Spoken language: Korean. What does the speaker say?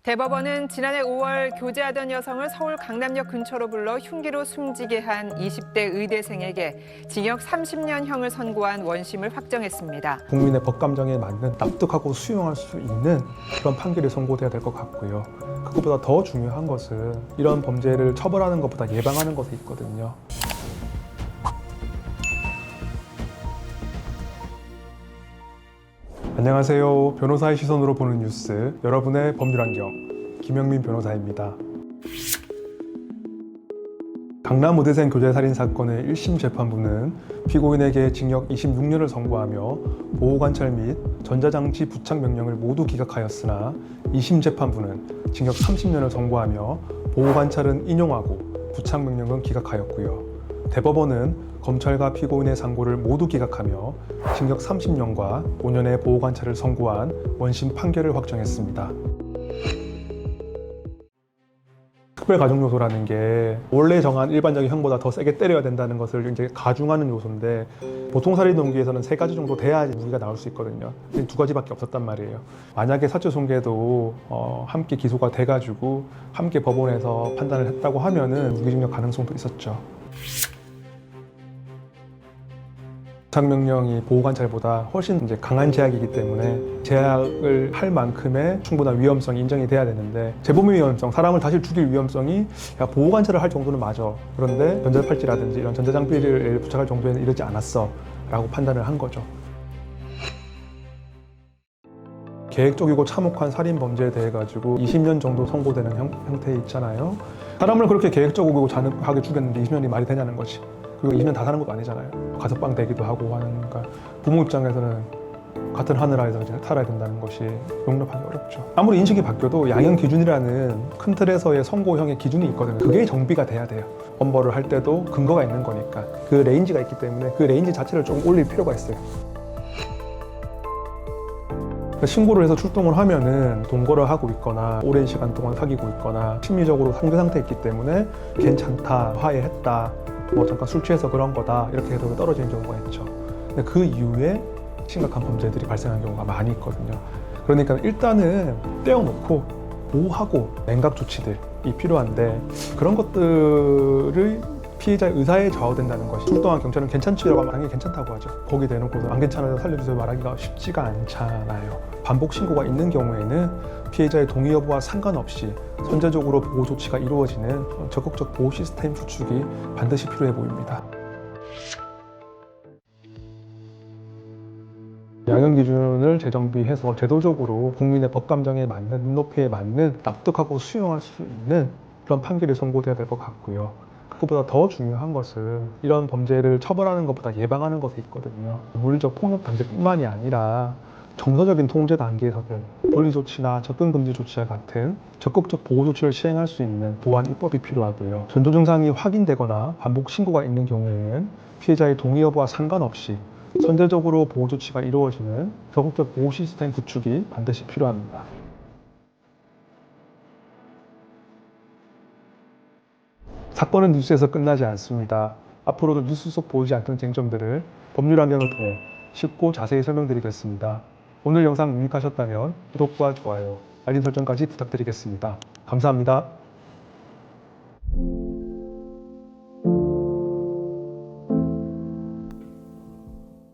대법원은 지난해 5월 교제하던 여성을 서울 강남역 근처로 불러 흉기로 숨지게 한 20대 의대생에게 징역 30년형을 선고한 원심을 확정했습니다. 국민의 법감정에 맞는 납득하고 수용할 수 있는 그런 판결이 선고돼야 될 것 같고요. 그것보다 더 중요한 것은 이런 범죄를 처벌하는 것보다 예방하는 것에 있거든요. 안녕하세요. 변호사의 시선으로 보는 뉴스, 여러분의 법률환경, 김영민 변호사입니다. 강남 의대생 교제 살인 사건의 1심 재판부는 피고인에게 징역 26년을 선고하며 보호관찰 및 전자장치 부착 명령을 모두 기각하였으나 2심 재판부는 징역 30년을 선고하며 보호관찰은 인용하고 부착 명령은 기각하였고요. 대법원은 검찰과 피고인의 상고를 모두 기각하며 징역 30년과 5년의 보호관찰을 선고한 원심 판결을 확정했습니다. 특별가중요소라는 게 원래 정한 일반적인 형보다 더 세게 때려야 된다는 것을 이제 가중하는 요소인데, 보통 살인 동기에서는 3가지 정도 돼야지 무기가 나올 수 있거든요. 2가지밖에 없었단 말이에요. 만약에 사체손괴도 함께 기소가 돼가지고 함께 법원에서 판단을 했다고 하면은 무기징역 가능성도 있었죠. 부착명령이 보호관찰보다 훨씬 이제 강한 제약이기 때문에 제약을 할 만큼의 충분한 위험성이 인정이 돼야 되는데, 재범의 위험성, 사람을 다시 죽일 위험성이 보호관찰을 할 정도는 맞아. 그런데 전자팔찌라든지 이런 전자장비를 부착할 정도에는 이르지 않았어 라고 판단을 한 거죠. 계획적이고 참혹한 살인범죄에 대해 가지고 20년 정도 선고되는 형태에 있잖아요. 사람을 그렇게 계획적이고 잔혹하게 죽였는데 20년이 말이 되냐는 거지. 그리고 20년 다 사는 것도 아니잖아요. 가석방 되기도 하고 하니까 부모 입장에서는 같은 하늘아래서 살아야 된다는 것이 용납하기 어렵죠. 아무리 인식이 바뀌어도 양형 기준이라는 큰 틀에서의 선고형의 기준이 있거든요. 그게 정비가 돼야 돼요. 엄벌을 할 때도 근거가 있는 거니까 그 레인지가 있기 때문에 그 레인지 자체를 좀 올릴 필요가 있어요. 신고를 해서 출동을 하면은 동거를 하고 있거나 오랜 시간 동안 사귀고 있거나 심리적으로 상대 상태에 있기 때문에 괜찮다, 화해했다, 뭐 잠깐 술 취해서 그런 거다 이렇게 해도 떨어지는 경우가 있죠. 근데 그 이후에 심각한 범죄들이 발생하는 경우가 많이 있거든요. 그러니까 일단은 떼어놓고 보호하고 냉각 조치들이 필요한데, 그런 것들을 피해자의 의사에 좌우된다는 것이, 출동한 경찰은 괜찮지라고 하면 당연히 괜찮다고 하죠. 거기 대놓고서 안 괜찮아서 살려주세요 말하기가 쉽지가 않잖아요. 반복 신고가 있는 경우에는 피해자의 동의 여부와 상관없이 선제적으로 보호 조치가 이루어지는 적극적 보호 시스템 구축이 반드시 필요해 보입니다. 양형 기준을 재정비해서 제도적으로 국민의 법감정에 맞는, 눈높이에 맞는, 납득하고 수용할 수 있는 그런 판결이 선고돼야 될 것 같고요. 그것보다 더 중요한 것은 이런 범죄를 처벌하는 것보다 예방하는 것에 있거든요. 물리적 폭력 단계뿐만이 아니라 정서적인 통제 단계에서는 분리 조치나 접근 금지 조치와 같은 적극적 보호 조치를 시행할 수 있는 보완 입법이 필요하고요. 전조 증상이 확인되거나 반복 신고가 있는 경우에는 피해자의 동의 여부와 상관없이 선제적으로 보호 조치가 이루어지는 적극적 보호 시스템 구축이 반드시 필요합니다. 사건은 뉴스에서 끝나지 않습니다. 앞으로도 뉴스 속 보이지 않던 쟁점들을 법률 환경을 통해 쉽고 자세히 설명드리겠습니다. 오늘 영상 유익하셨다면 구독과 좋아요, 알림 설정까지 부탁드리겠습니다. 감사합니다.